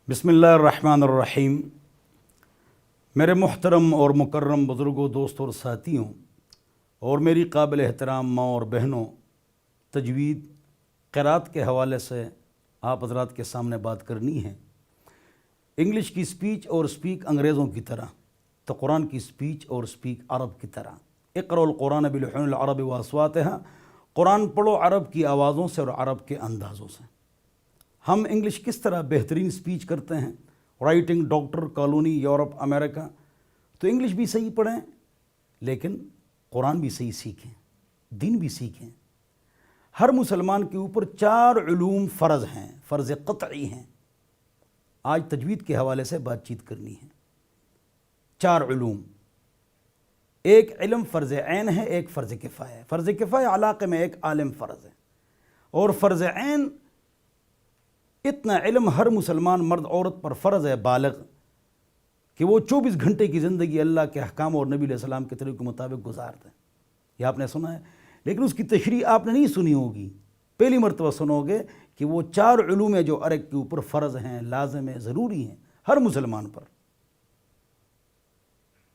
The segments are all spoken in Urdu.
بسم اللہ الرحمن الرحیم۔ میرے محترم اور مکرم بزرگوں، دوستوں اور ساتھیوں، اور میری قابل احترام ماں اور بہنوں، تجوید قرات کے حوالے سے آپ حضرات کے سامنے بات کرنی ہے۔ انگلش کی سپیچ اور سپیک انگریزوں کی طرح، تو قرآن کی سپیچ اور سپیک عرب کی طرح۔ اقرأوا القرآن بلحون العرب واصواتها، قرآن پڑھو عرب کی آوازوں سے اور عرب کے اندازوں سے۔ ہم انگلش کس طرح بہترین سپیچ کرتے ہیں، رائٹنگ، ڈاکٹر، کالونی، یورپ، امریکہ، تو انگلش بھی صحیح پڑھیں لیکن قرآن بھی صحیح سیکھیں، دین بھی سیکھیں۔ ہر مسلمان کے اوپر 4 علوم فرض ہیں، فرض قطعی ہیں۔ آج تجوید کے حوالے سے بات چیت کرنی ہے۔ 4 علوم، ایک علم فرض عین ہے، ایک فرض کفایہ ہے۔ فرض کفایہ علاقے میں ایک عالم فرض ہے، اور فرض عین اتنا علم ہر مسلمان مرد عورت پر فرض ہے بالغ کہ وہ 24 گھنٹے کی زندگی اللہ کے احکام اور نبی علیہ السلام کے طریقے کے مطابق گزارتے ہیں۔ یہ آپ نے سنا ہے، لیکن اس کی تشریح آپ نے نہیں سنی ہوگی، پہلی مرتبہ سنو گے کہ وہ 4 علوم جو ہر ایک کے اوپر فرض ہیں، لازم ہیں، ضروری ہیں ہر مسلمان پر۔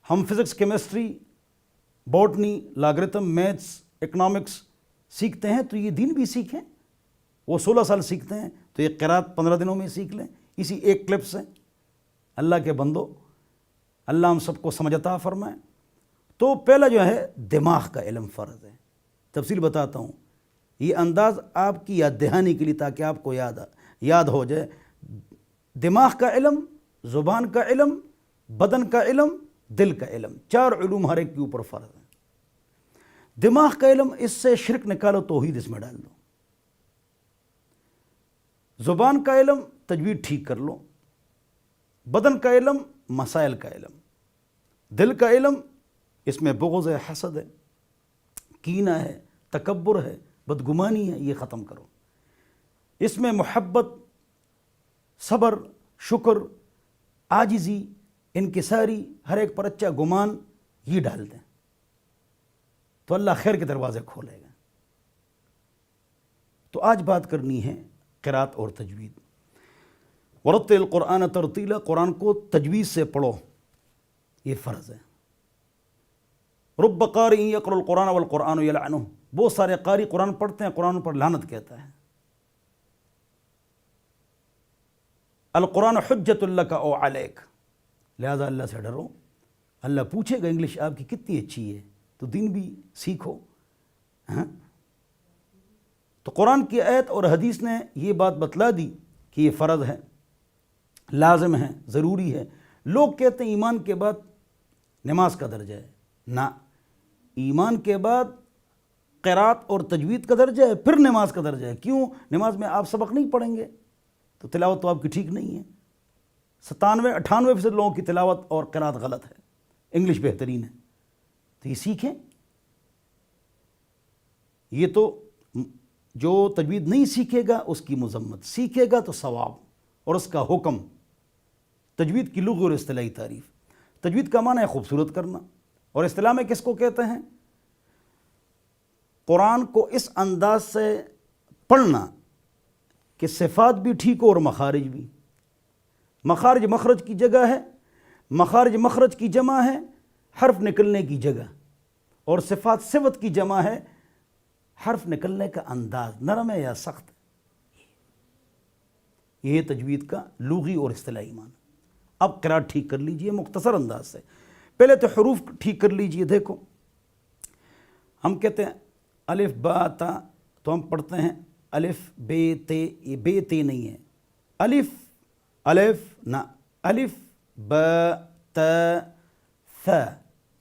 ہم physics, chemistry, botany, logarithm, maths, economics سیکھتے ہیں تو یہ دین بھی سیکھیں۔ وہ 16 سال سیکھتے ہیں تو یہ قرات 15 دنوں میں سیکھ لیں، اسی ایک کلپ سے۔ اللہ کے بندو، اللہ ہم سب کو سمجھ عطا فرمائے۔ تو پہلا جو ہے دماغ کا علم فرض ہے۔ تفصیل بتاتا ہوں، یہ انداز آپ کی یاد دہانی کے لیے تاکہ آپ کو یاد ہو جائے۔ دماغ کا علم، زبان کا علم، بدن کا علم، دل کا علم، 4 علوم ہر ایک کے اوپر فرض ہیں۔ دماغ کا علم، اس سے شرک نکالو، توحید اس میں ڈال دو۔ زبان کا علم، تجوید ٹھیک کر لو۔ بدن کا علم، مسائل کا علم۔ دل کا علم، اس میں بغض ہے، حسد ہے، کینہ ہے، تکبر ہے، بدگمانی ہے، یہ ختم کرو۔ اس میں محبت، صبر، شکر، عاجزی، انکساری، ہر ایک پر اچھا گمان، یہ ڈال دیں تو اللہ خیر کے دروازے کھولے گا۔ تو آج بات کرنی ہے قرات اور تجوید۔ ورتل القرآن ترتیلا، قرآن کو تجوید سے پڑھو، یہ فرض ہے۔ رب قارئ یقرأ القرآن والقرآن یلعنہ، بہت سارے قاری قرآن پڑھتے ہیں، قرآن پر لعنت کہتا ہے۔ القرآن حجۃ لک او علیک، لہذا اللہ سے ڈرو، اللہ پوچھے گا انگلش آپ کی کتنی اچھی ہے، تو دین بھی سیکھو۔ تو قرآن کی آیت اور حدیث نے یہ بات بتلا دی کہ یہ فرض ہے، لازم ہے، ضروری ہے۔ لوگ کہتے ہیں ایمان کے بعد نماز کا درجہ ہے، نہ، ایمان کے بعد قرات اور تجوید کا درجہ ہے، پھر نماز کا درجہ ہے۔ کیوں؟ نماز میں آپ سبق نہیں پڑھیں گے تو تلاوت تو آپ کی ٹھیک نہیں ہے۔ 97-98% لوگوں کی تلاوت اور قرات غلط ہے، انگلش بہترین ہے، تو یہ سیکھیں۔ یہ تو جو تجوید نہیں سیکھے گا اس کی مذمت، سیکھے گا تو ثواب اور اس کا حکم۔ تجوید کی لغوی اور اصطلاحی تعریف۔ تجوید کا معنی ہے خوبصورت کرنا، اور اصطلاح میں کس کو کہتے ہیں؟ قرآن کو اس انداز سے پڑھنا کہ صفات بھی ٹھیک ہو اور مخارج بھی۔ مخارج مخرج کی جگہ ہے، مخارج مخرج کی جمع ہے، حرف نکلنے کی جگہ، اور صفات صفت کی جمع ہے، حرف نکلنے کا انداز نرم ہے یا سخت ہے۔ یہ تجوید کا لغوی اور اصطلاحی معنی۔ اب قرات ٹھیک کر لیجئے مختصر انداز سے۔ پہلے تو حروف ٹھیک کر لیجئے۔ دیکھو، ہم کہتے ہیں الف با تا، تو ہم پڑھتے ہیں الف بے تے، یہ بے تے نہیں ہے، الف الف نہ، الف با تا ثا،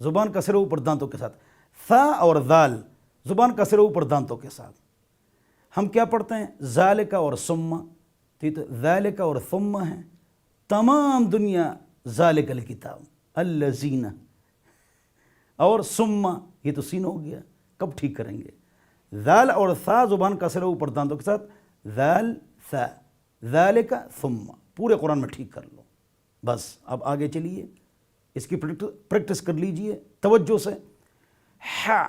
زبان کا سر اوپر دانتوں کے ساتھ، ثا اور ذال زبان کا سر اوپر دانتوں کے ساتھ۔ ہم کیا پڑھتے ہیں؟ ذالک اور ثم، تو ذالک اور ثم ہے۔ تمام دنیا ذالک الکتاب الذین، اور ثم، یہ تو سین ہو گیا، کب ٹھیک کریں گے؟ ذال اور ثا زبان کا سر اوپر دانتوں کے ساتھ، ذال ثا، ذالک ثم، پورے قرآن میں ٹھیک کر لو۔ بس اب آگے چلیے، اس کی پریکٹس کر لیجئے توجہ سے۔ ہا،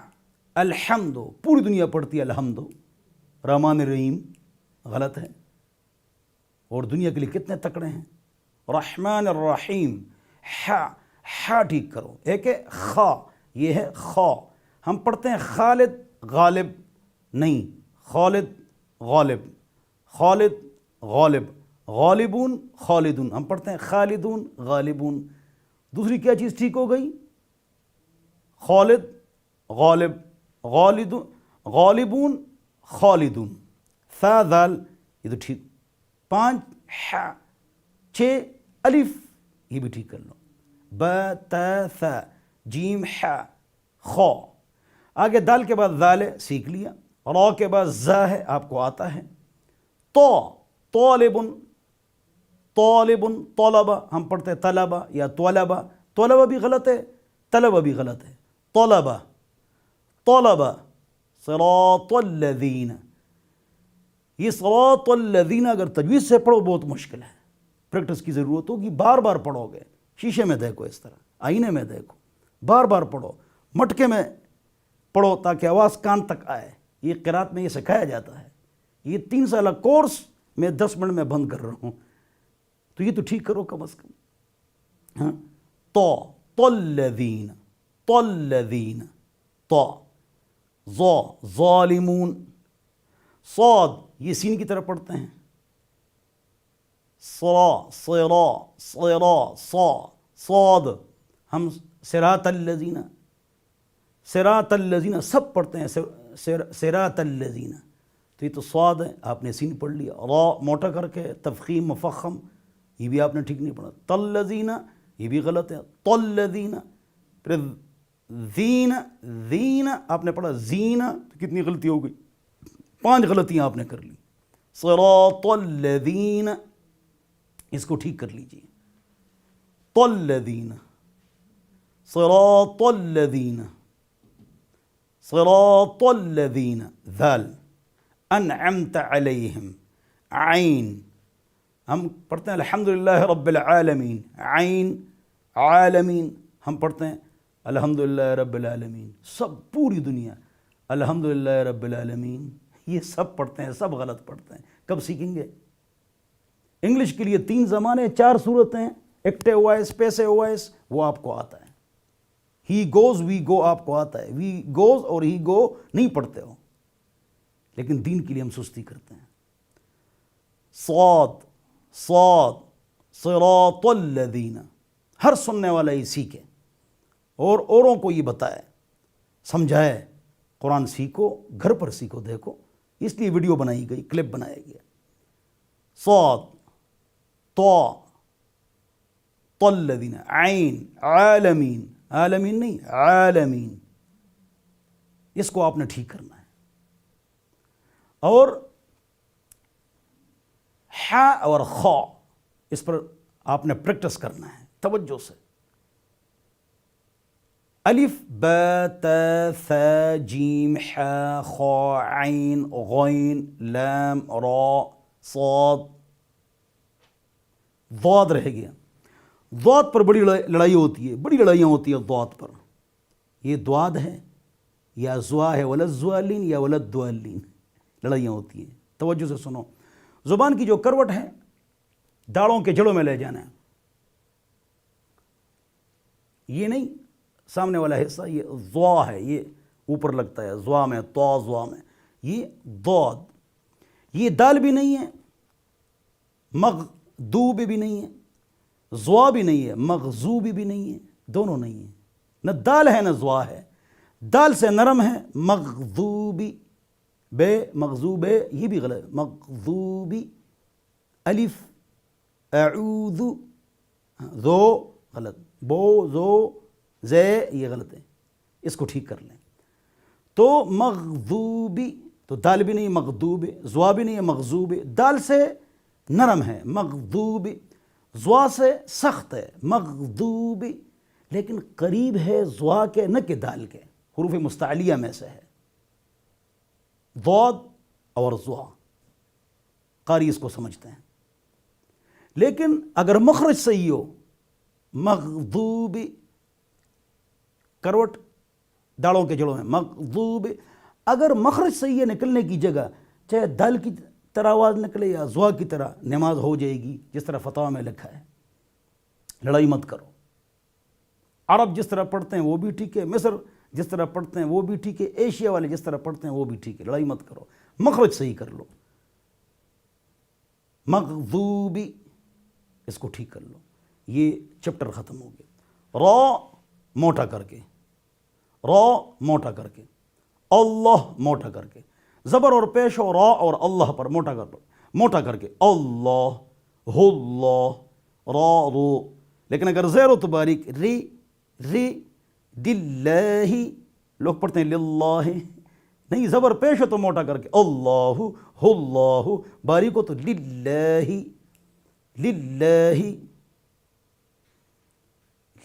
الحمد، پوری دنیا پڑھتی ہے الحمد، رحمان الرحیم غلط ہے، اور دنیا کے لیے کتنے تکڑے ہیں، رحمان الرحیم، ہا ٹھیک کرو، ایک ہے خا، یہ ہے خا، ہم پڑھتے ہیں خالد غالب نہیں، خالد غالب، خالد غالب، غالبون خالدون، ہم پڑھتے ہیں خالدون غالبون۔ دوسری کیا چیز ٹھیک ہو گئی؟ خالد غالب، غالبون خالدون، ثا ذال، یہ تو ٹھیک۔ 5 ح، 6 الف، یہ بھی ٹھیک کر لو، ب ت ث جیم ح خا، آگے دال کے بعد ذال ہے، سیکھ لیا، را کے بعد زا ہے، آپ کو آتا ہے، تو طالبن، طالبن طلبہ، ہم پڑھتے ہیں طلبہ یا طلبہ، طلبہ بھی غلط ہے، طلبہ بھی غلط ہے، طلبہ، طلبہ، صراط الذین، یہ صراط الذین اگر تجوید سے پڑھو بہت مشکل ہے، پریکٹس کی ضرورت ہوگی، بار بار پڑھو گے، شیشے میں دیکھو، اس طرح آئینے میں دیکھو، بار بار پڑھو، مٹکے میں پڑھو تاکہ آواز کان تک آئے، یہ قرات میں یہ سکھایا جاتا ہے، یہ 3 سالہ کورس میں 10 منٹ میں بند کر رہا ہوں، تو یہ تو ٹھیک کرو کم از کم۔ ہاں، طلذین، طلذین، تو ظالمون، صاد یہ سین کی طرف پڑھتے ہیں، صاد ہم صراط الذین، صراط الذین سب پڑھتے ہیں، صراط الذین، تو یہ تو صاد ہے، آپ نے سین پڑھ لیا، را موٹا کر کے تفخیم مفخم، یہ بھی آپ نے ٹھیک نہیں پڑھا، تلذین یہ بھی غلط ہے، تلذین، پھر زین آپ نے پڑھا زین، تو کتنی غلطی ہو گئی؟ 5 غلطیاں آپ نے کر لی، صراط الذین، اس کو ٹھیک کر لیجئے، طلذین، صراط الذین، صراط الذین، ذال، انعمت علیہم، عین، ہم پڑھتے ہیں الحمدللہ رب العالمین، عین، عالمین، ہم پڑھتے ہیں الحمدللہ رب العالمین، سب پوری دنیا الحمدللہ رب العالمین، یہ سب پڑھتے ہیں، سب غلط پڑھتے ہیں، کب سیکھیں گے؟ انگلش کے لیے 3 زمانے، 4 صورتیں، ایکٹیو وائس، پیسو وائس، وہ آپ کو آتا ہے، ہی گوز وی گو آپ کو آتا ہے، وی گوز اور ہی گو نہیں پڑھتے ہو، لیکن دین کے لیے ہم سستی کرتے ہیں۔ صاد، صراط الذین، ہر سننے والا یہ سیکھے اور اوروں کو یہ بتائے، سمجھائے، قرآن سیکھو، گھر پر سیکھو، دیکھو، اس لیے ویڈیو بنائی گئی، کلپ بنایا گیا، صاد، طلذین، عین، عالمین، عالمین نہیں عالمین، اس کو آپ نے ٹھیک کرنا ہے، اور ہا اور خا، اس پر آپ نے پریکٹس کرنا ہے توجہ سے، الف با تا ثا جیم ح خا عین غین لام را صاد، ضاد رہ گیا، ضاد پر بڑی لڑائی ہوتی ہے، بڑی لڑائیاں ہوتی ہیں ضاد پر، یہ ضاد ہے یا زوا ہے، ولا الضالین یا ولا الضالین، لڑائیاں ہوتی ہیں، توجہ سے سنو، زبان کی جو کروٹ ہے داڑھوں کے جڑوں میں لے جانا ہے، یہ نہیں سامنے والا حصہ، یہ ضوا ہے، یہ اوپر لگتا ہے، ضوا میں، طا ضوا میں، یہ ضاد، یہ دال بھی نہیں ہے، مغضوب بھی نہیں ہے، ضوا بھی نہیں ہے، مغضوب بھی نہیں ہے، دونوں نہیں ہیں، نہ دال ہے نہ ضوا ہے، دال سے نرم ہے، مغضوبی، بے مغضوب، یہ بھی غلط ہے، مغضوبی، الف اعوذ، ذو غلط، بو ذو زے یہ غلط ہے، اس کو ٹھیک کر لیں، تو مغضوبی، تو دال بھی نہیں مغضوب، ضوا بھی نہیں ہے مغضوب، دال سے نرم ہے مغضوبی، ضوا سے سخت ہے مغضوبی، لیکن قریب ہے ضوا کے نہ کہ دال کے، حروف مستعلیہ میں سے ہے، ضاد اور ضوا، قاری اس کو سمجھتے ہیں، لیکن اگر مخرج صحیح ہو، مغضوبی، کروٹ داڑوں کے جڑوں میں، مغضوبی، اگر مخرج صحیح ہے نکلنے کی جگہ، چاہے دال کی طرح آواز نکلے یا ضوا کی طرح، نماز ہو جائے گی، جس طرح فتاوی میں لکھا ہے، لڑائی مت کرو. عرب جس طرح پڑھتے ہیں وہ بھی ٹھیک ہے، مصر جس طرح پڑھتے ہیں وہ بھی ٹھیک ہے، ایشیا والے جس طرح پڑھتے ہیں وہ بھی ٹھیک ہے. لڑائی مت کرو، مخرج صحیح کر لو. مغضوبی اس کو ٹھیک کر لو. یہ چپٹر ختم ہو گیا. را موٹا کر کے، را موٹا کر کے، اللہ موٹا کر کے، زبر اور پیش ہو را اور اللہ پر موٹا کر کے، اللہ اللہ را رو. لیکن اگر زیر و تو باریک ری ری دلہ، لوگ پڑھتے ہیں للہ، نہیں زبر پیش ہو تو موٹا کر کے اللہ اللہ، باریک ہو تو للہ للہ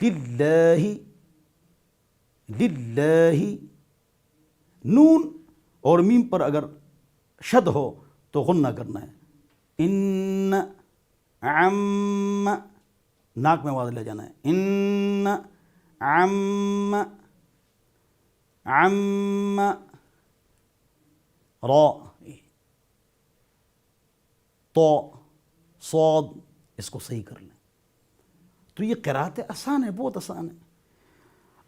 للہ للہ. نون اور میم پر اگر شد ہو تو غنہ کرنا ہے. ان عم، ناک میں آواز لے جانا ہے. ان عم عم را تو صاد، اس کو صحیح کر لیں. تو یہ قرأت آسان ہے، بہت آسان ہے.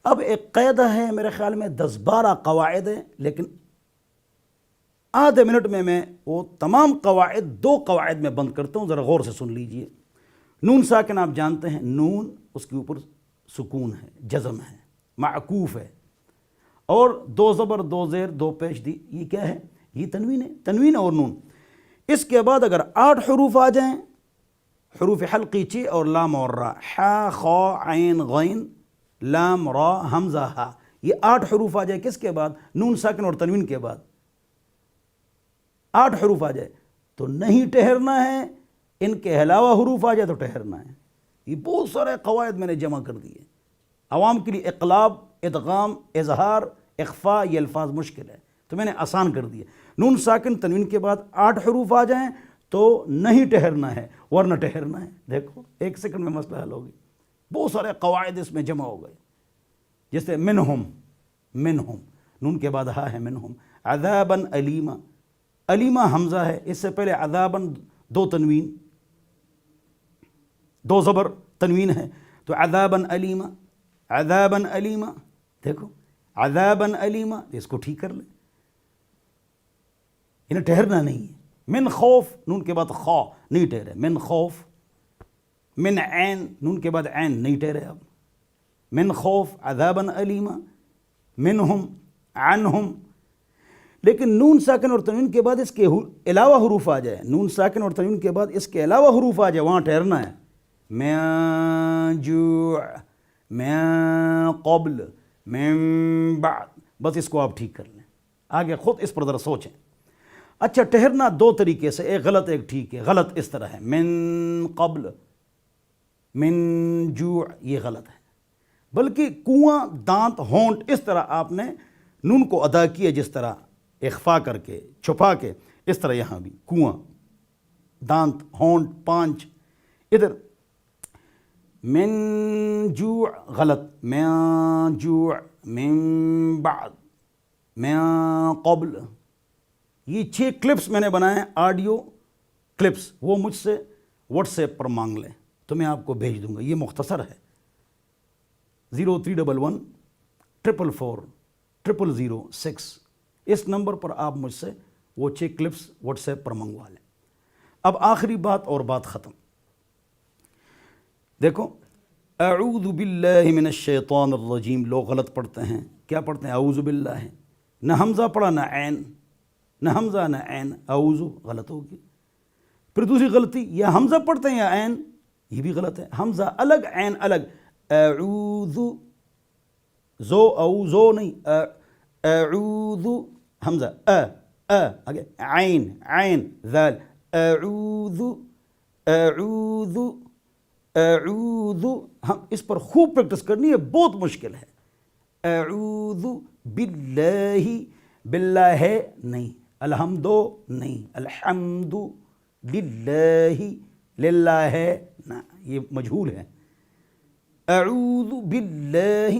اب ایک قاعدہ ہے، میرے خیال میں 10-12 قواعد ہیں، لیکن آدھے منٹ میں وہ تمام قواعد 2 قواعد میں بند کرتا ہوں. ذرا غور سے سن لیجئے. نون ساکن آپ جانتے ہیں، نون اس کے اوپر سکون ہے، جزم ہے، معکوف ہے، اور 2 زبر 2 زیر 2 پیش دی. یہ کیا ہے؟ یہ تنوین ہے، تنوین اور نون. اس کے بعد اگر 8 حروف آ جائیں، حروف حلقی چ اور لام اور را، حا خا عین غین لام را حمزہ ہا، یہ 8 حروف آ جائے. کس کے بعد؟ نون ساکن اور تنوین کے بعد 8 حروف آ جائے تو نہیں ٹھہرنا ہے. ان کے علاوہ حروف آ جائے تو ٹھہرنا ہے. یہ بہت سارے قواعد میں نے جمع کر دیے عوام کے لیے. اقلاب، ادغام، اظہار، اخفاء، یہ الفاظ مشکل ہے تو میں نے آسان کر دیے. نون ساکن تنوین کے بعد 8 حروف آ جائیں تو نہیں ٹھہرنا ہے، ورنہ ٹھہرنا ہے. دیکھو 1 سیکنڈ میں مسئلہ حل ہو گئی. بہت سارے قواعد اس میں جمع ہو گئے. جیسے منہم، منہم نون کے بعد ہا ہے، منہم. عذابا علیما، علیما حمزہ ہے، اس سے پہلے عذابا 2 تنوین، 2 زبر تنوین ہے تو عذابا علیما، عذابا علیما. دیکھو عذابا علیما، اس کو ٹھیک کر لیں. انہیں ٹھہرنا نہیں ہے. من خوف نون کے بعد خا نہیں ٹھہرے، من خوف. من عین نون کے بعد عین نہیں ٹھہرے. اب من خوف عذابا علیما، منہم عنہم. لیکن نون ساکن اور تنوین کے بعد اس کے علاوہ حروف آ جائے، نون ساکن اور تنوین کے بعد اس کے علاوہ حروف آ جائے، وہاں ٹھہرنا ہے. من جوع، من قبل، من بعد. بس اس کو آپ ٹھیک کر لیں. آگے خود اس پر ذرا سوچیں. اچھا ٹھہرنا 2 طریقے سے، ایک غلط ایک ٹھیک ہے. غلط اس طرح ہے من قبل، من جوع، یہ غلط ہے. بلکہ کنواں، دانت، ہونٹ، اس طرح آپ نے نون کو ادا کیا، جس طرح اخفا کر کے، چھپا کے، اس طرح یہاں بھی کنواں، دانت، ہونٹ، پانچ. ادھر من جوع غلط، من جوع، من بعد، من قبل. یہ 6 کلپس میں نے بنائے ہیں، آڈیو کلپس. وہ مجھ سے واٹس ایپ پر مانگ لیں تو میں آپ کو بھیج دوں گا. یہ مختصر ہے. 0311 444 0006 اس نمبر پر آپ مجھ سے وہ 6 کلپس واٹس ایپ پر منگوا لیں. اب آخری بات اور بات ختم. دیکھو اعوذ باللہ من الشیطان الرجیم لوگ غلط پڑھتے ہیں. کیا پڑھتے ہیں؟ اعوذ باللہ ہے، نہ حمزہ پڑھا نہ عین، نہ حمزہ نہ عین، اعوذ غلط ہوگی. پھر دوسری غلطی، یا حمزہ پڑھتے ہیں یا عین، یہ بھی غلط ہے. حمزہ الگ عین الگ. اعوذ زو او زو نہیں، اعوذ حمزہ آگے عین عین ذال اعوذ اعوذ اعوذ. ہم اس پر خوب پریکٹس کرنی ہے، بہت مشکل ہے. اعوذ باللہ، باللہ ہے نہیں، الحمد نہیں، الحمد للہ، للہ ہے نا، یہ مجہول ہے. اعوذ باللہ،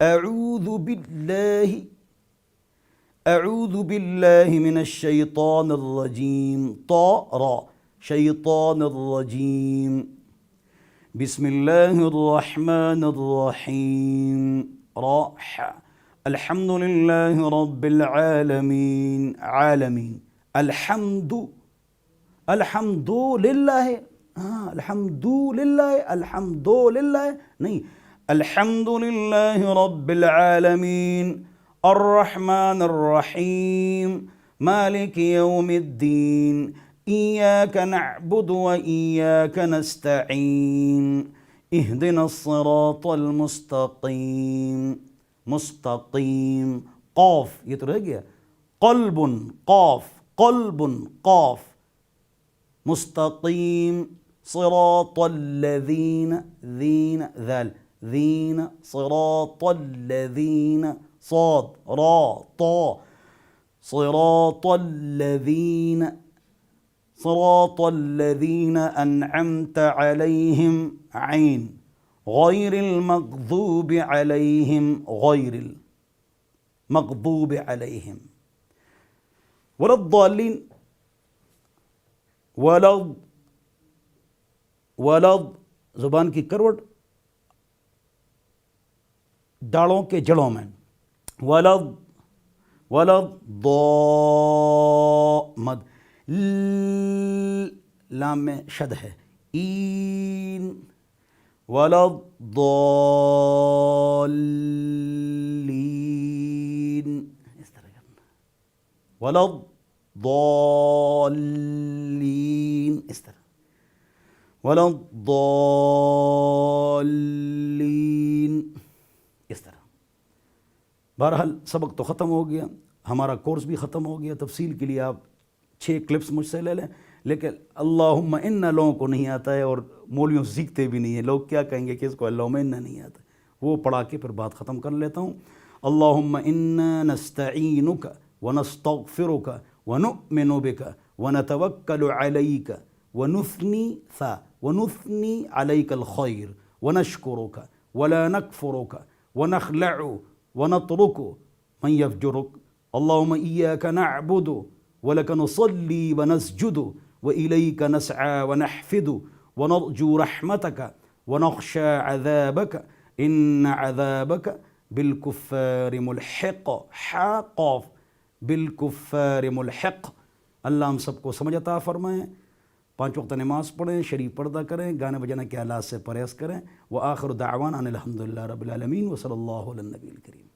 اعوذ باللہ، اعوذ باللہ من الشیطان الرجیم. طا را شیطان الرجیم. بسم اللہ الرحمن الرحیم را الحمد للہ رب العالمین عالمین الحمد للہ الحمد للہ نہیں، الحمد للہ رب العالمین الرحمن الرحیم مالک یوم الدین ایاک نعبد و ایاک نستعین اہدنا الصراط المستقیم مستقیم قاف یہ تو رہ گیا، قلب قاف مستقیم صراط الذین ذین صراط الذین صاد را طا صراط الذین انعمت علیہم عین غیر المغضوب علیہم ولا الضالین ولد زبان کی کروٹ ڈاڑوں کے جڑوں میں، ولد مد لام میں شد ہے، این ولد اس طرح کرنا، ولد اس طرح اس طرح۔ بہرحال سبق تو ختم ہو گیا، ہمارا کورس بھی ختم ہو گیا، تفصیل کے لیے آپ 6 کلپس مجھ سے لے لیں، لیکن اللہم انا لوگوں کو نہیں آتا ہے اور مولویوں سے سیکھتے بھی نہیں ہیں، لوگ کیا کہیں گے کہ اس کو اللہم انا نہیں آتا، وہ پڑھا کے پھر بات ختم کر لیتا ہوں۔ اللہم انا نستعینک ونستغفرک ونؤمن بک ونتوکل علیک ونثنی علیک الخیر ونشکرک ولا نکفرک ونخلع ونترک من یفجرک اللہم ایاک نعبد ولک نصلی ونسجد وإلیک نسعى ونحفد ونرجو رحمتک ونخشى عذابک ان عذابک بالکفار ملحق قاف بالکفار ملحق۔ اللہ ہم سب کو سمجھ عطا فرمائیں، 5 وقت نماز پڑھیں، شریف پردہ کریں، گانے بجانے کے آلات سے پرہیز کریں، وآخر دعوانا ان الحمد للہ رب العالمین وصلی اللہ علی النبی الکریم۔